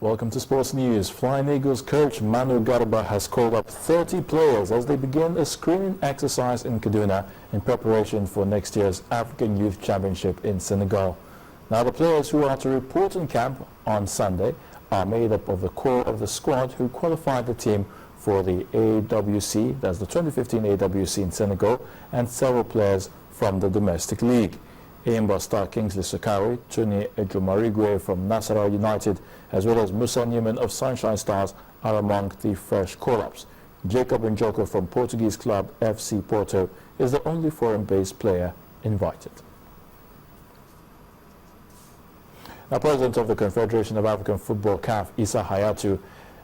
Welcome to Sports News. Flying Eagles coach Manu Garba has called up 30 players as they begin a screening exercise in Kaduna in preparation for next year's African Youth Championship in Senegal. Now, the players who are to report in camp on Sunday are made up of the core of the squad who qualified the team for the AWC, that's the 2015 AWC in Senegal, and several players from the domestic league. Aimba star Kingsley Sakari, Tony Ejomarigwe from Nasarawa United, as well as Musa Newman of Sunshine Stars are among the fresh call-ups. Jacob Njoko from Portuguese club FC Porto is the only foreign-based player invited. Now, President of the Confederation of African Football, CAF, Issa Hayatu,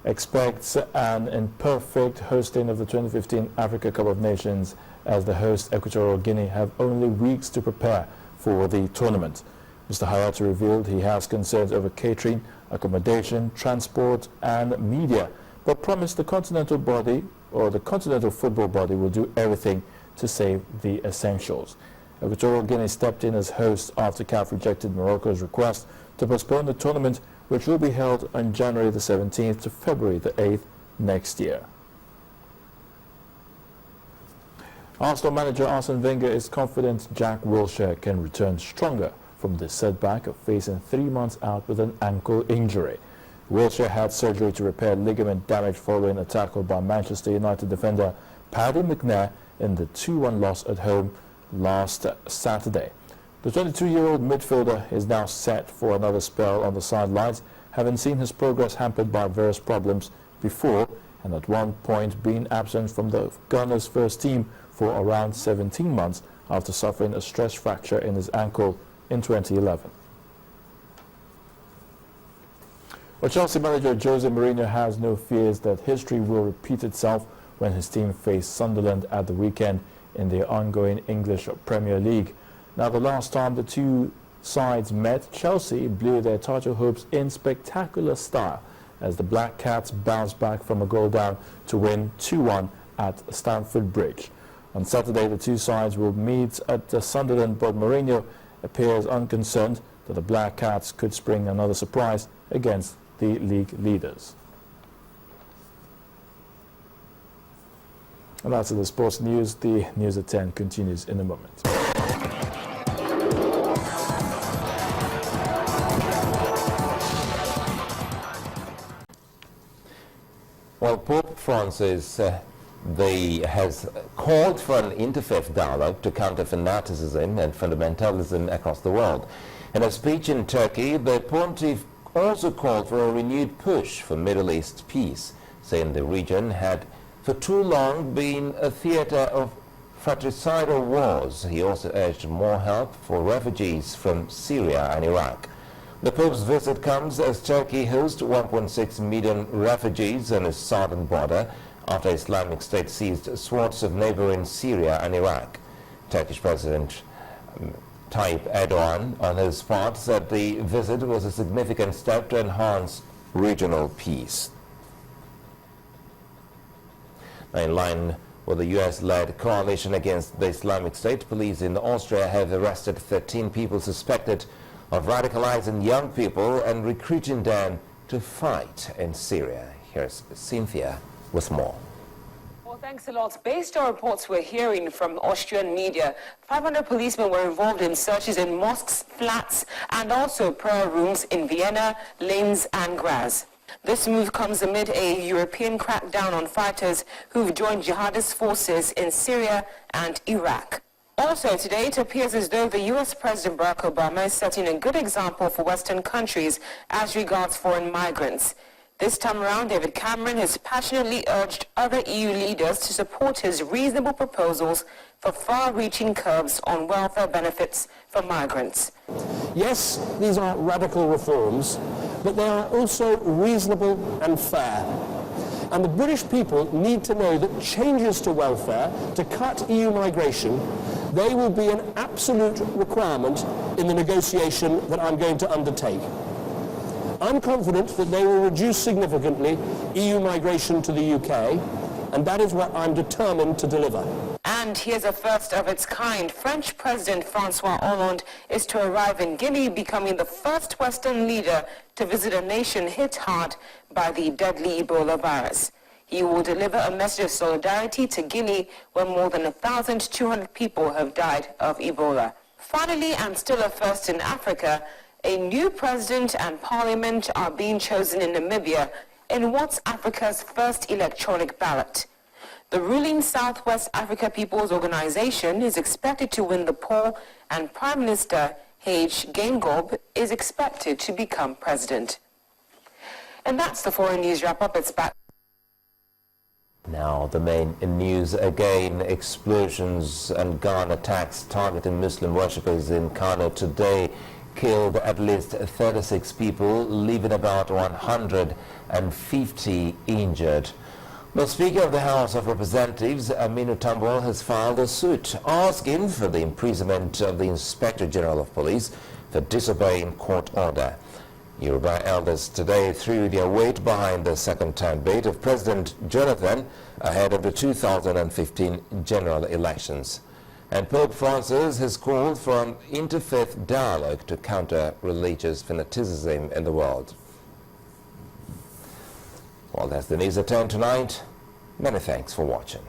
expects an imperfect hosting of the 2015 Africa Cup of Nations as the host Equatorial Guinea have only weeks to prepare for the tournament. Mr. Hayatu revealed he has concerns over catering, accommodation, transport and media, but promised the continental body or the continental football body will do everything to save the essentials. Equatorial Guinea stepped in as host after CAF rejected Morocco's request to postpone the tournament, which will be held on January the 17th to February the 8th next year. Arsenal manager Arsene Wenger is confident Jack Wilshere can return stronger from the setback of facing 3 months out with an ankle injury. Wilshere had surgery to repair ligament damage following a tackle by Manchester United defender Paddy McNair in the 2-1 loss at home last Saturday. The 22-year-old midfielder is now set for another spell on the sidelines, having seen his progress hampered by various problems before and at one point being absent from the Gunners' first team for around 17 months after suffering a stress fracture in his ankle in 2011. Well, Chelsea manager Jose Mourinho has no fears that history will repeat itself when his team faced Sunderland at the weekend in the ongoing English Premier League. Now, the last time the two sides met, Chelsea blew their title hopes in spectacular style as the Black Cats bounced back from a goal down to win 2-1 at Stamford Bridge. On Saturday, the two sides will meet at Sunderland, but Mourinho appears unconcerned that the Black Cats could spring another surprise against the league leaders. And that's the sports news. The news at 10 continues in a moment. Well, Pope Francis has called for an interfaith dialogue to counter fanaticism and fundamentalism across the world. In a speech in Turkey, the pontiff also called for a renewed push for Middle East peace, saying the region had for too long been a theater of fratricidal wars. He also urged more help for refugees from Syria and Iraq. The Pope's visit comes as Turkey hosts 1.6 million refugees on its southern border after Islamic State seized swaths of neighboring Syria and Iraq. Turkish President Tayyip Erdogan, on his part, said the visit was a significant step to enhance regional peace. In line with the US-led coalition against the Islamic State, police in Austria have arrested 13 people suspected of radicalizing young people and recruiting them to fight in Syria. Here's Cynthia with more. Well, thanks a lot. Based on reports we're hearing from Austrian media, 500 policemen were involved in searches in mosques, flats, and also prayer rooms in Vienna, Linz, and Graz. This move comes amid a European crackdown on fighters who've joined jihadist forces in Syria and Iraq. Also today, it appears as though the U.S. President Barack Obama is setting a good example for Western countries as regards foreign migrants. This time around, David Cameron has passionately urged other EU leaders to support his reasonable proposals for far-reaching curbs on welfare benefits for migrants. Yes, these are radical reforms, but they are also reasonable and fair. And the British people need to know that changes to welfare to cut EU migration, they will be an absolute requirement in the negotiation that I'm going to undertake. I'm confident that they will reduce significantly EU migration to the UK, and that is what I'm determined to deliver. And And here's a first of its kind. French President Francois Hollande is to arrive in Guinea, becoming the first Western leader to visit a nation hit hard by the deadly Ebola virus. He will deliver a message of solidarity to Guinea, where more than 1,200 people have died of Ebola. Finally, and still a first in Africa, a new president and parliament are being chosen in Namibia in what's Africa's first electronic ballot. The ruling Southwest Africa People's Organization is expected to win the poll, and Prime Minister Hage Geingob is expected to become president. And that's the foreign news wrap-up. It's back. Now, the main news again. Explosions and gun attacks targeting Muslim worshippers in Kano today killed at least 36 people, leaving about 150 injured. The Speaker of the House of Representatives, Aminu Tambol, has filed a suit asking for the imprisonment of the Inspector General of Police for disobeying court order. Yoruba elders today threw their weight behind the second-term bid of President Jonathan ahead of the 2015 general elections. And Pope Francis has called for an interfaith dialogue to counter religious fanaticism in the world. Well, that's the news at 10 tonight. Many thanks for watching.